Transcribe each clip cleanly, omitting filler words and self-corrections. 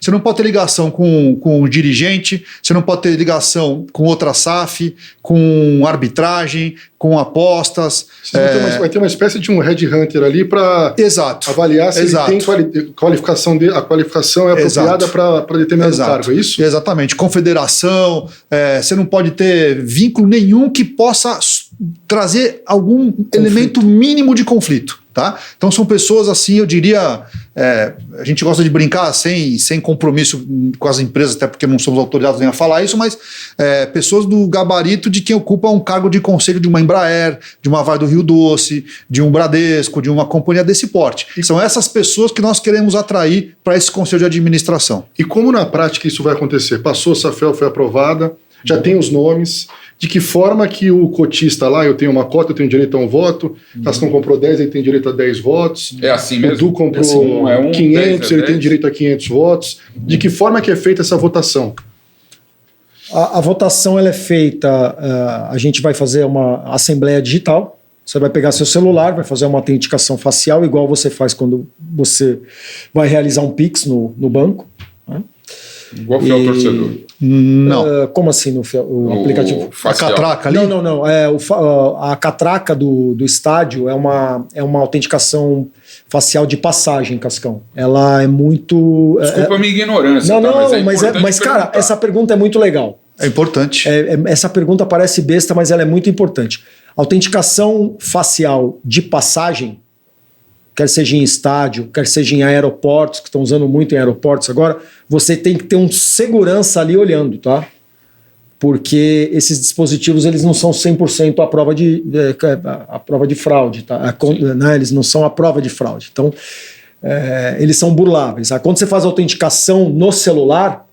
Você não pode ter ligação com o dirigente, você não pode ter ligação com outra SAF, com arbitragem, com apostas. Vai ter uma espécie de um headhunter ali para avaliar se ele tem qualificação, a qualificação é apropriada para determinado cargo, é isso? Exatamente. Confederação, você não pode ter vínculo nenhum que possa trazer algum elemento mínimo de conflito. Tá? Então são pessoas assim, eu diria, a gente gosta de brincar sem compromisso com as empresas, até porque não somos autorizados nem a falar isso, mas pessoas do gabarito de quem ocupa um cargo de conselho de uma Embraer, de uma Vale do Rio Doce, de um Bradesco, de uma companhia desse porte. São essas pessoas que nós queremos atrair para esse conselho de administração. E como na prática isso vai acontecer? Passou, a SAFEL foi aprovada, já tem os nomes. De que forma que o cotista lá, eu tenho uma cota, eu tenho direito a um voto, Cascão comprou 10, ele tem direito a 10 votos. É assim mesmo? O Du comprou 500, ele tem direito a 500 votos. De que forma que é feita essa votação? A votação ela é feita, a gente vai fazer uma assembleia digital, você vai pegar seu celular, vai fazer uma autenticação facial, igual você faz quando você vai realizar um Pix no banco. Né? Igual fiel torcedor. Não. Como assim o aplicativo? A catraca ali? Não. A catraca do estádio é uma autenticação facial de passagem, Cascão. Ela é muito... Desculpa a minha ignorância. Mas cara, essa pergunta é muito legal. É importante. Essa pergunta parece besta, mas ela é muito importante. Autenticação facial de passagem, quer seja em estádio, quer seja em aeroportos, que estão usando muito em aeroportos agora, você tem que ter um segurança ali olhando, tá? Porque esses dispositivos, eles não são 100% a prova de fraude, tá? Né? Eles não são a prova de fraude. Então, eles são burláveis. Tá? Quando você faz a autenticação no celular,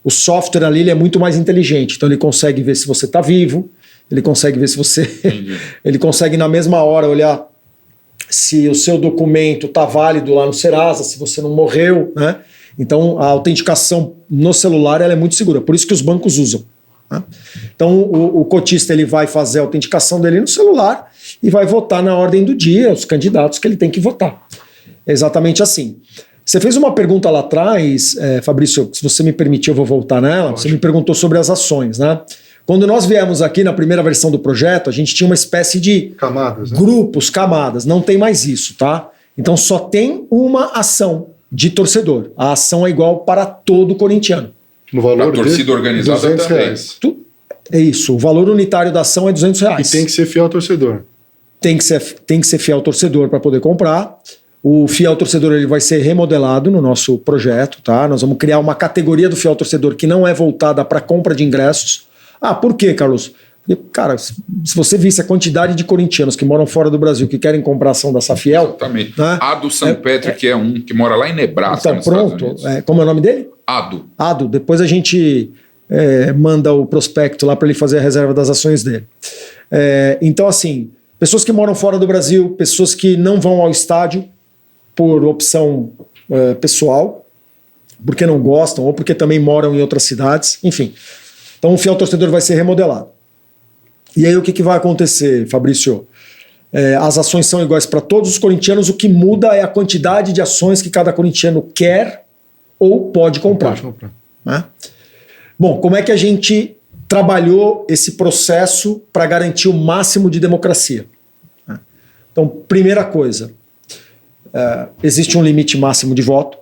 o software ali ele é muito mais inteligente. Então, ele consegue ver se você está vivo, ele consegue ver se você... ele consegue, na mesma hora, olhar se o seu documento está válido lá no Serasa, se você não morreu, né? Então, a autenticação no celular ela é muito segura, por isso que os bancos usam. Né? Então, o cotista ele vai fazer a autenticação dele no celular e vai votar na ordem do dia os candidatos que ele tem que votar. É exatamente assim. Você fez uma pergunta lá atrás, Fabrício, se você me permitir eu vou voltar nela. Você me perguntou sobre as ações, né? Quando nós viemos aqui na primeira versão do projeto, a gente tinha uma espécie de camadas, né? Grupos, camadas. Não tem mais isso, tá? Então só tem uma ação de torcedor. A ação é igual para todo corintiano. No valor da torcida organizada R$200. É isso. O valor unitário da ação é R$200. E tem que ser fiel ao torcedor. Tem que ser fiel ao torcedor para poder comprar. O fiel torcedor ele vai ser remodelado no nosso projeto, tá? Nós vamos criar uma categoria do fiel torcedor que não é voltada para compra de ingressos. Por quê, Carlos? Porque, cara, se você visse a quantidade de corintianos que moram fora do Brasil que querem comprar ação da Safiel... Exatamente. Né? Ado Sampedri, que é um que mora lá em Nebraska, então, pronto. Como é o nome dele? Ado. Depois a gente manda o prospecto lá para ele fazer a reserva das ações dele. Então, assim, pessoas que moram fora do Brasil, pessoas que não vão ao estádio por opção pessoal, porque não gostam ou porque também moram em outras cidades, enfim... Então o fiel torcedor vai ser remodelado. E aí o que vai acontecer, Fabrício? As ações são iguais para todos os corintianos, o que muda é a quantidade de ações que cada corintiano quer ou pode comprar. Né? Bom, como é que a gente trabalhou esse processo para garantir o máximo de democracia? Então, primeira coisa, existe um limite máximo de voto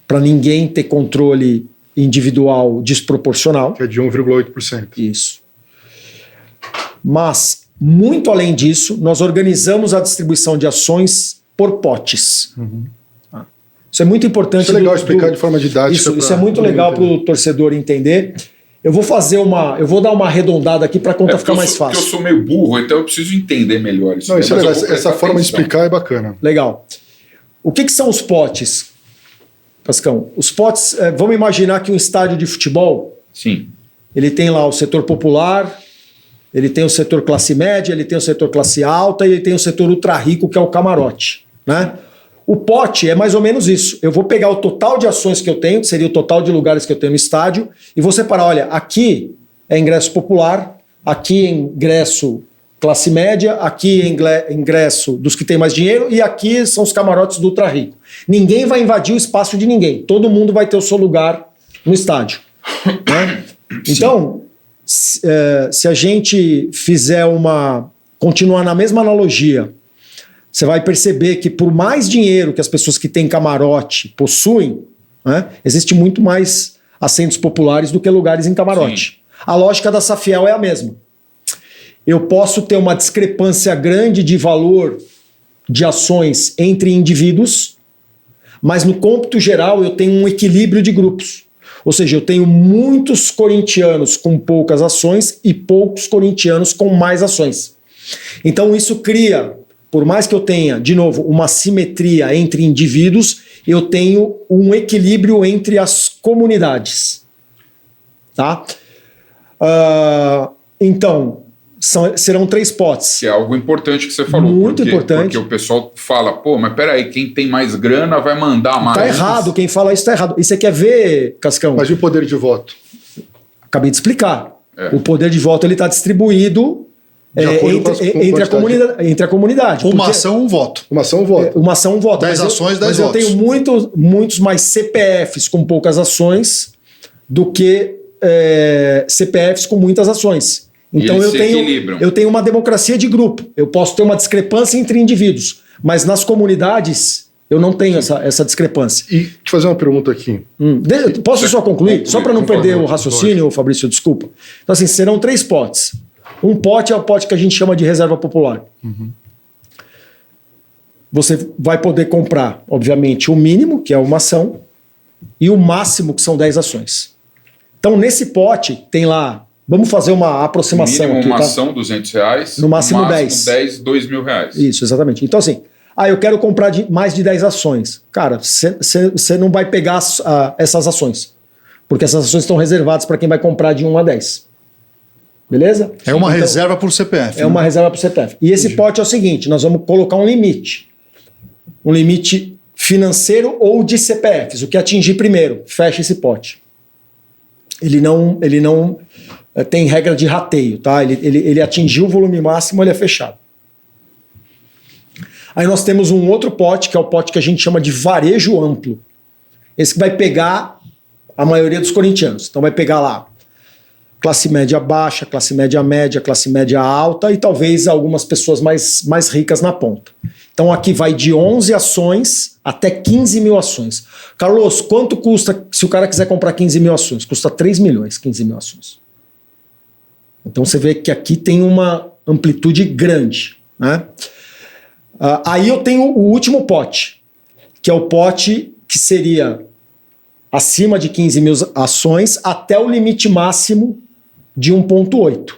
para ninguém ter controle individual desproporcional. Que é de 1,8%. Isso. Mas, muito além disso, nós organizamos a distribuição de ações por potes. Uhum. Isso é muito importante. Isso é legal explicar de forma didática. Isso é muito legal para o torcedor entender. Eu vou dar uma arredondada aqui para a conta ficar mais fácil. Porque eu sou meio burro, então eu preciso entender melhor isso. Não, isso é legal. Essa forma de explicar é bacana. Legal. O que são os potes, Cascão? Os potes, vamos imaginar que um estádio de futebol, sim, ele tem lá o setor popular, ele tem o setor classe média, ele tem o setor classe alta e ele tem o setor ultra rico, que é o camarote, né? O pote é mais ou menos isso. Eu vou pegar o total de ações que eu tenho, que seria o total de lugares que eu tenho no estádio, e vou separar, olha, aqui é ingresso popular, aqui é ingresso classe média, aqui é ingresso dos que têm mais dinheiro e aqui são os camarotes do ultra rico. Ninguém vai invadir o espaço de ninguém. Todo mundo vai ter o seu lugar no estádio. Né? Então, se a gente fizer continuar na mesma analogia, você vai perceber que por mais dinheiro que as pessoas que têm camarote possuem, né, existe muito mais assentos populares do que lugares em camarote. Sim. A lógica da Safiel é a mesma. Eu posso ter uma discrepância grande de valor de ações entre indivíduos, mas no cômputo geral eu tenho um equilíbrio de grupos. Ou seja, eu tenho muitos corintianos com poucas ações e poucos corintianos com mais ações. Então isso cria, por mais que eu tenha, de novo, uma simetria entre indivíduos, eu tenho um equilíbrio entre as comunidades. Tá? Então, serão 3 potes. Que é algo importante que você falou. Muito importante. Porque o pessoal fala, pô, mas peraí, quem tem mais grana vai mandar mais. Tá errado, quem fala isso tá errado. E você quer ver, Cascão? Mas e o poder de voto? Acabei de explicar. O poder de voto está distribuído entre a comunidade. Uma ação, um voto. Uma ação, um voto. Uma ação, um voto. 10 ações, 10 votos. Mas eu tenho muitos mais CPFs com poucas ações do que CPFs com muitas ações. Então eu tenho uma democracia de grupo. Eu posso ter uma discrepância entre indivíduos, mas nas comunidades eu não tenho essa discrepância. E te fazer uma pergunta aqui. Posso só concluir? Só para não perder o raciocínio, Fabrício, desculpa. Então assim, serão 3 potes. Um pote é o pote que a gente chama de reserva popular. Uhum. Você vai poder comprar, obviamente, o mínimo, que é uma ação, e o máximo, que são 10 ações. Então, nesse pote, tem lá, vamos fazer uma aproximação mínimo, aqui. Uma tá? ação, R$200. No máximo 10. 10, R$2.000. Isso, exatamente. Então, assim, eu quero comprar mais de 10 ações. Cara, você não vai pegar essas ações, porque essas ações estão reservadas para quem vai comprar de 1 a 10. Beleza? É uma reserva por CPF. É uma reserva por CPF. E esse pote é o seguinte, nós vamos colocar um limite. Um limite financeiro ou de CPFs. O que atingir primeiro, fecha esse pote. Ele não tem regra de rateio, tá? Ele atingiu o volume máximo, ele é fechado. Aí nós temos um outro pote, que é o pote que a gente chama de varejo amplo. Esse que vai pegar a maioria dos corintianos. Então vai pegar lá classe média baixa, classe média média, classe média alta e talvez algumas pessoas mais ricas na ponta. Então aqui vai de 11 ações até 15 mil ações. Carlos, quanto custa se o cara quiser comprar 15 mil ações? Custa 3 milhões, 15 mil ações. Então você vê que aqui tem uma amplitude grande. Né? Aí eu tenho o último pote, que é o pote que seria acima de 15 mil ações até o limite máximo de 1,8.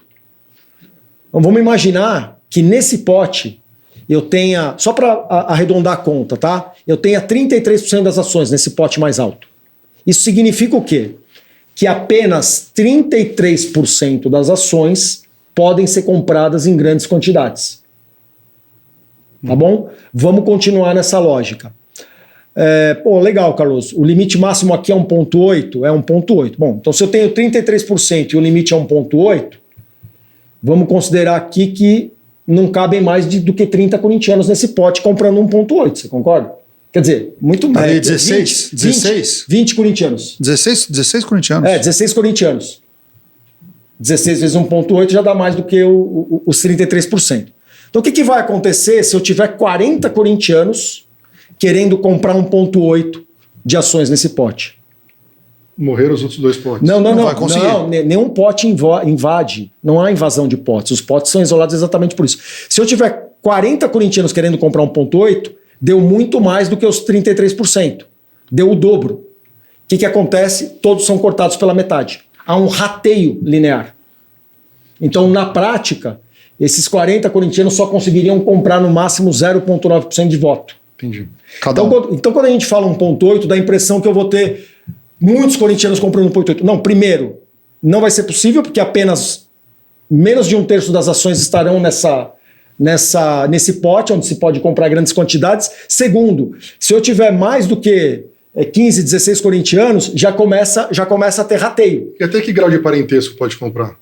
Então vamos imaginar que nesse pote eu tenha, só para arredondar a conta, tá? Eu tenha 33% das ações nesse pote mais alto. Isso significa o quê? Que apenas 33% das ações podem ser compradas em grandes quantidades. Tá bom? Vamos continuar nessa lógica. Legal, Carlos. O limite máximo aqui é 1,8? É 1,8. Bom, então se eu tenho 33% e o limite é 1,8, vamos considerar aqui que não cabem mais do que 30 corintianos nesse pote comprando 1,8. Você concorda? Quer dizer, muito mais. 20 corintianos. 16 corintianos. 16 corintianos. 16 vezes 1,8 já dá mais do que os 33%. Então o que vai acontecer se eu tiver 40 corintianos querendo comprar 1,8 de ações nesse pote? Morreram os outros 2 potes. Não vai conseguir. Não, nenhum pote invade. Não há invasão de potes. Os potes são isolados exatamente por isso. Se eu tiver 40 corintianos querendo comprar 1,8, deu muito mais do que os 33%. Deu o dobro. O que acontece? Todos são cortados pela metade. Há um rateio linear. Então, na prática, esses 40 corintianos só conseguiriam comprar no máximo 0,9% de voto. Entendi. Então, quando a gente fala 1,8, dá a impressão que eu vou ter muitos corintianos comprando 1,8. Não, primeiro, não vai ser possível, porque apenas menos de 1/3 das ações estarão nesse pote, onde se pode comprar grandes quantidades. Segundo, se eu tiver mais do que 15, 16 corintianos, já começa a ter rateio. E até que grau de parentesco pode comprar?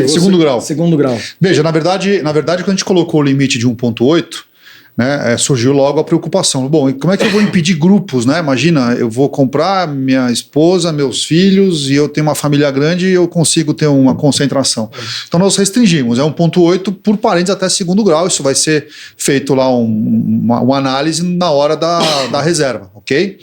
Segundo grau. Segundo grau. Veja, na verdade, quando a gente colocou o limite de 1,8, né, surgiu logo a preocupação. Bom, e como é que eu vou impedir grupos, né? Imagina, eu vou comprar minha esposa, meus filhos, e eu tenho uma família grande e eu consigo ter uma concentração. Então nós restringimos, 1,8 por parentes até segundo grau. Isso vai ser feito lá uma análise na hora da reserva, ok?